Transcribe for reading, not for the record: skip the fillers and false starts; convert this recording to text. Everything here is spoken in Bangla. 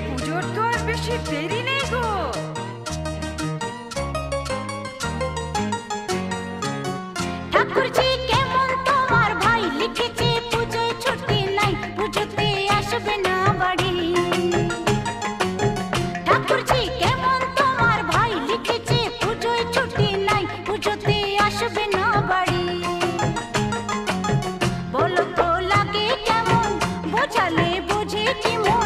পুজোর তো আর বেশি দেরি নেই গো। ঠাকুরজি কেমন তোমার ভাই লিখেছে পুজোয় ছুটি নাই, পুজোতে আসবে না বাড়ি। ঠাকুরজি কেমন তোমার ভাই লিখেছে পুজোয় ছুটি নাই, পুজোতে আসবে না বাড়ি। বলো তো লাগে কেমন, বোঝালে বুঝে কি মন।